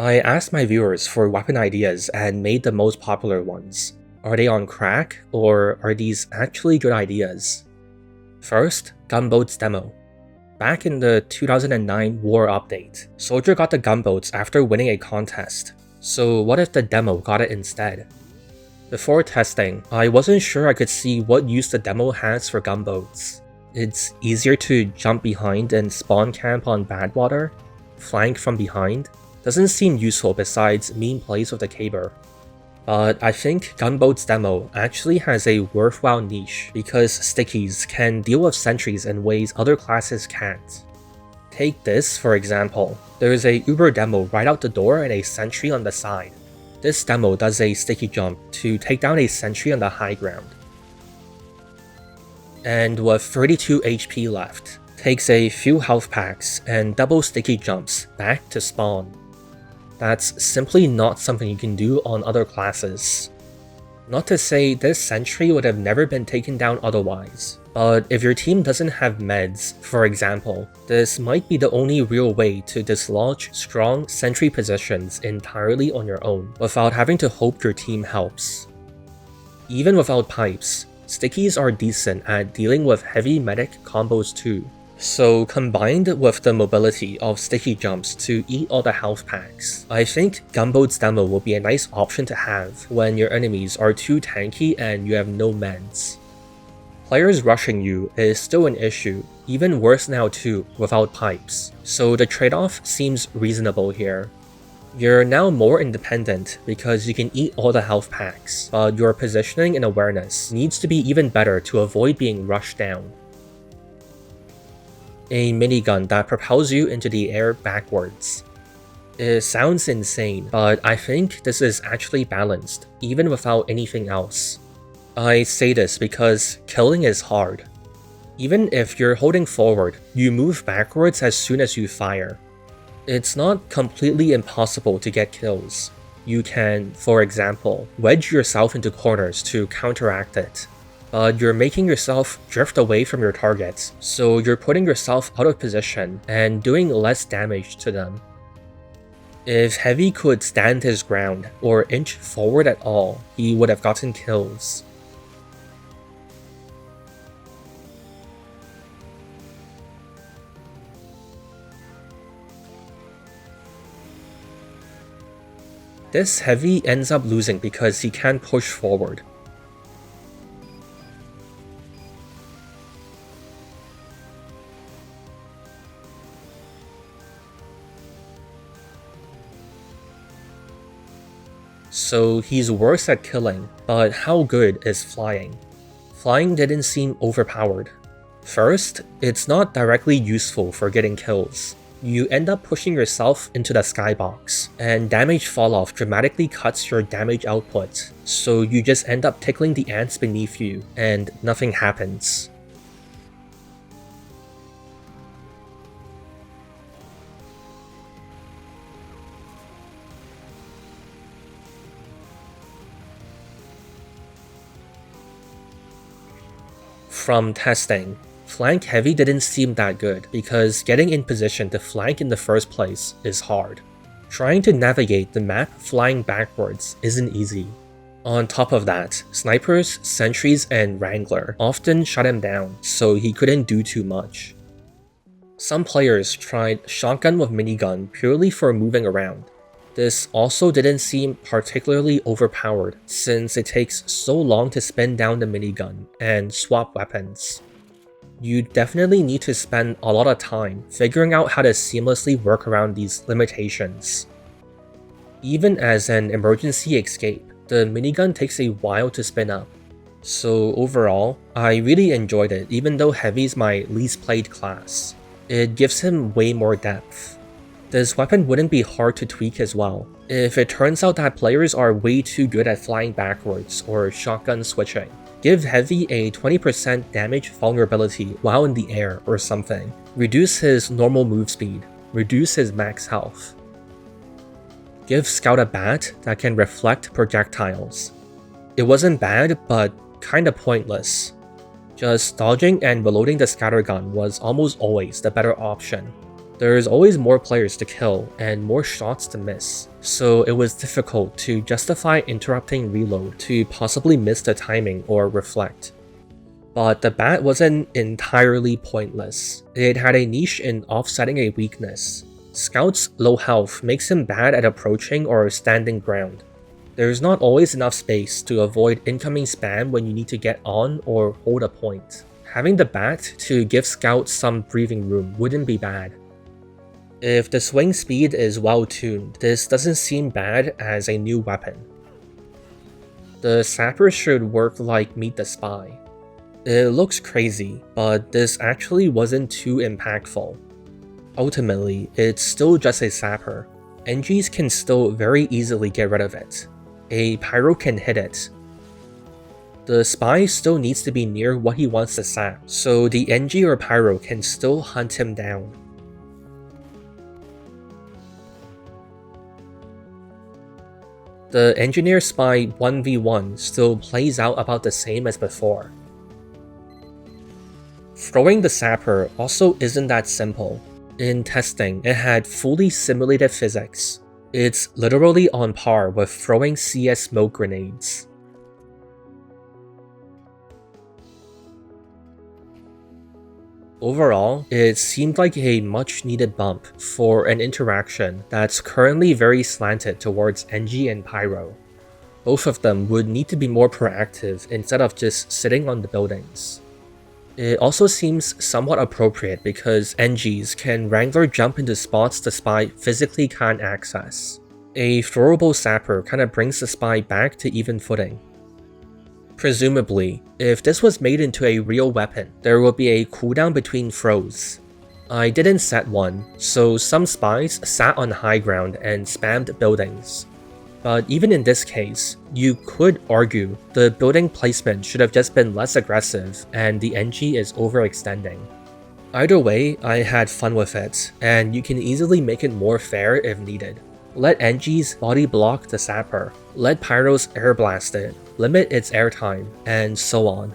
I asked my viewers for weapon ideas and made the most popular ones. Are they on crack, or are these actually good ideas? First, Gunboats Demo. Back in the 2009 War update, Soldier got the gunboats after winning a contest. So what if the demo got it instead? Before testing, I wasn't sure I could see what use the demo has for gunboats. It's easier to jump behind and spawn camp on bad water, flank from behind. Doesn't seem useful besides mean plays with the caber. But I think Gunboats Demo actually has a worthwhile niche because stickies can deal with sentries in ways other classes can't. Take this for example. There is a Uber demo right out the door and a sentry on the side. This demo does a sticky jump to take down a sentry on the high ground. And with 32 HP left, takes a few health packs and double sticky jumps back to spawn. That's simply not something you can do on other classes. Not to say this sentry would have never been taken down otherwise, but if your team doesn't have meds, for example, this might be the only real way to dislodge strong sentry positions entirely on your own, without having to hope your team helps. Even without pipes, stickies are decent at dealing with heavy medic combos too. So combined with the mobility of sticky jumps to eat all the health packs, I think Gunboats Demo will be a nice option to have when your enemies are too tanky and you have no meds. Players rushing you is still an issue, even worse now too without pipes, so the trade-off seems reasonable here. You're now more independent because you can eat all the health packs, but your positioning and awareness needs to be even better to avoid being rushed down. A minigun that propels you into the air backwards. It sounds insane, but I think this is actually balanced, even without anything else. I say this because killing is hard. Even if you're holding forward, you move backwards as soon as you fire. It's not completely impossible to get kills. You can, for example, wedge yourself into corners to counteract it. But you're making yourself drift away from your targets, so you're putting yourself out of position and doing less damage to them. If Heavy could stand his ground or inch forward at all, he would have gotten kills. This Heavy ends up losing because he can't push forward. So he's worse at killing, but how good is flying? Flying didn't seem overpowered. First, it's not directly useful for getting kills. You end up pushing yourself into the skybox, and damage falloff dramatically cuts your damage output, so you just end up tickling the ants beneath you, and nothing happens. From testing, Flank Heavy didn't seem that good because getting in position to flank in the first place is hard. Trying to navigate the map flying backwards isn't easy. On top of that, snipers, sentries, and wrangler often shut him down, so he couldn't do too much. Some players tried shotgun with minigun purely for moving around. This also didn't seem particularly overpowered since it takes so long to spin down the minigun and swap weapons. You definitely need to spend a lot of time figuring out how to seamlessly work around these limitations. Even as an emergency escape, the minigun takes a while to spin up. So overall, I really enjoyed it even though Heavy's my least played class. It gives him way more depth. This weapon wouldn't be hard to tweak as well, if it turns out that players are way too good at flying backwards or shotgun switching. Give Heavy a 20% damage vulnerability while in the air or something. Reduce his normal move speed. Reduce his max health. Give Scout a bat that can reflect projectiles. It wasn't bad, but kinda pointless. Just dodging and reloading the scattergun was almost always the better option. There's always more players to kill and more shots to miss, so it was difficult to justify interrupting reload to possibly miss the timing or reflect. But the bat wasn't entirely pointless. It had a niche in offsetting a weakness. Scout's low health makes him bad at approaching or standing ground. There's not always enough space to avoid incoming spam when you need to get on or hold a point. Having the bat to give Scout some breathing room wouldn't be bad. If the swing speed is well tuned, this doesn't seem bad as a new weapon. The Sapper should work like Meet the Spy. It looks crazy, but this actually wasn't too impactful. Ultimately, it's still just a Sapper. NGs can still very easily get rid of it. A Pyro can hit it. The Spy still needs to be near what he wants to sap, so the NG or Pyro can still hunt him down. The Engineer Spy 1v1 still plays out about the same as before. Throwing the Sapper also isn't that simple. In testing, it had fully simulated physics. It's literally on par with throwing CS smoke grenades. Overall, it seemed like a much needed bump for an interaction that's currently very slanted towards NG and Pyro. Both of them would need to be more proactive instead of just sitting on the buildings. It also seems somewhat appropriate because NGs can Wrangler jump into spots the Spy physically can't access. A throwable Sapper kinda brings the Spy back to even footing. Presumably, if this was made into a real weapon, there would be a cooldown between throws. I didn't set one, so some Spies sat on high ground and spammed buildings. But even in this case, you could argue the building placement should have just been less aggressive and the NG is overextending. Either way, I had fun with it, and you can easily make it more fair if needed. Let NGs body block the Sapper, let Pyros air blast it, limit its airtime, and so on.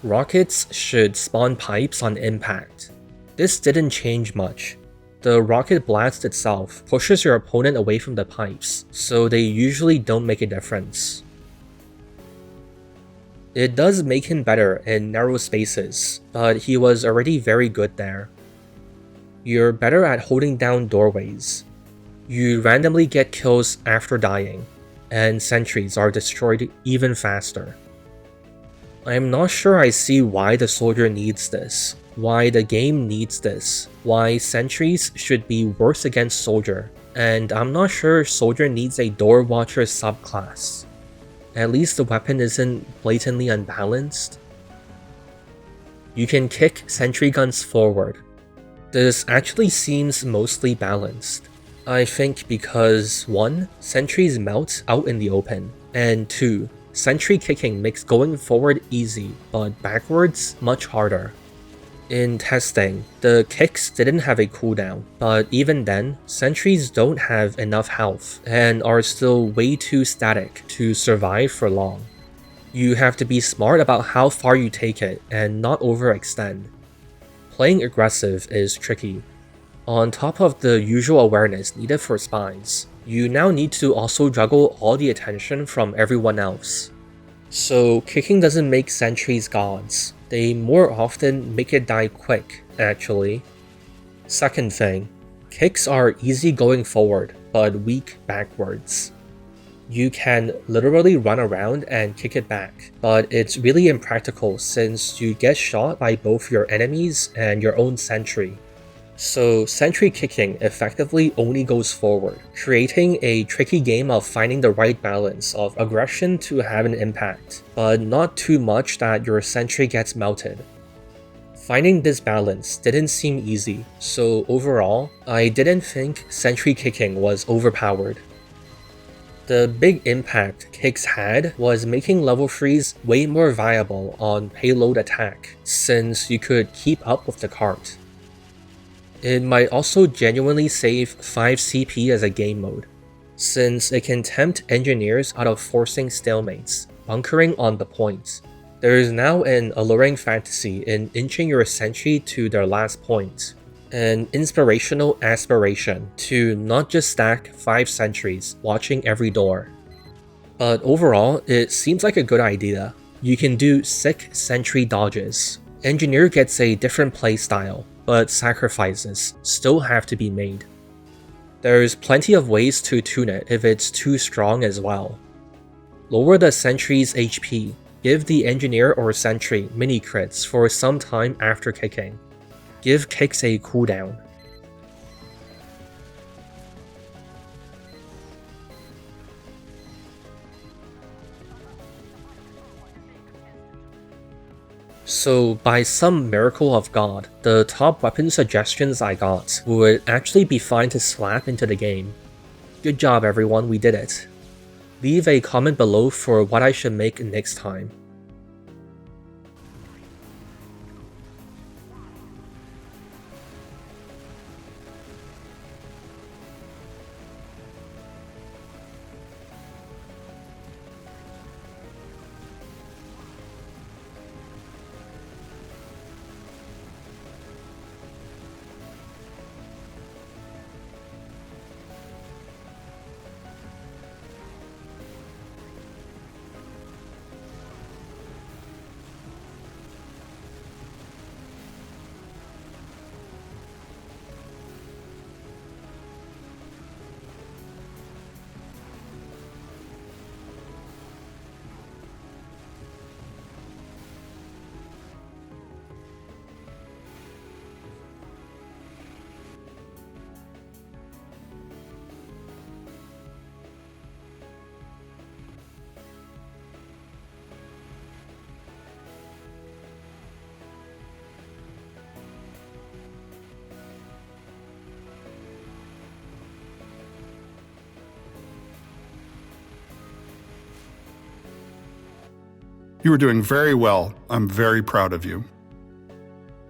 Rockets should spawn pipes on impact. This didn't change much. The rocket blast itself pushes your opponent away from the pipes, so they usually don't make a difference. It does make him better in narrow spaces, but he was already very good there. You're better at holding down doorways. You randomly get kills after dying, and sentries are destroyed even faster. I'm not sure I see why the soldier needs this, why the game needs this, why sentries should be worse against soldier, and I'm not sure soldier needs a door watcher subclass. At least the weapon isn't blatantly unbalanced. You can kick sentry guns forward. This actually seems mostly balanced. I think because 1. Sentries melt out in the open, and 2. Sentry kicking makes going forward easy, but backwards much harder. In testing, the kicks didn't have a cooldown, but even then, sentries don't have enough health and are still way too static to survive for long. You have to be smart about how far you take it and not overextend. Playing aggressive is tricky. On top of the usual awareness needed for spies, you now need to also juggle all the attention from everyone else. So kicking doesn't make sentries gods. They more often make it die quick, actually. Second thing, kicks are easy going forward, but weak backwards. You can literally run around and kick it back, but it's really impractical since you get shot by both your enemies and your own sentry. So sentry kicking effectively only goes forward, creating a tricky game of finding the right balance of aggression to have an impact, but not too much that your sentry gets melted. Finding this balance didn't seem easy, so overall, I didn't think sentry kicking was overpowered. The big impact kicks had was making level 3s way more viable on payload attack, since you could keep up with the cart. It might also genuinely save 5 CP as a game mode, since it can tempt engineers out of forcing stalemates, bunkering on the point. There is now an alluring fantasy in inching your sentry to their last point, an inspirational aspiration to not just stack 5 sentries watching every door. But overall, it seems like a good idea. You can do sick sentry dodges. Engineer gets a different playstyle, but sacrifices still have to be made. There's plenty of ways to tune it if it's too strong as well. Lower the sentry's HP, give the engineer or sentry mini crits for some time after kicking. Give kicks a cooldown. So by some miracle of God, the top weapon suggestions I got would actually be fine to slap into the game. Good job everyone, we did it. Leave a comment below for what I should make next time. You are doing very well. I'm very proud of you.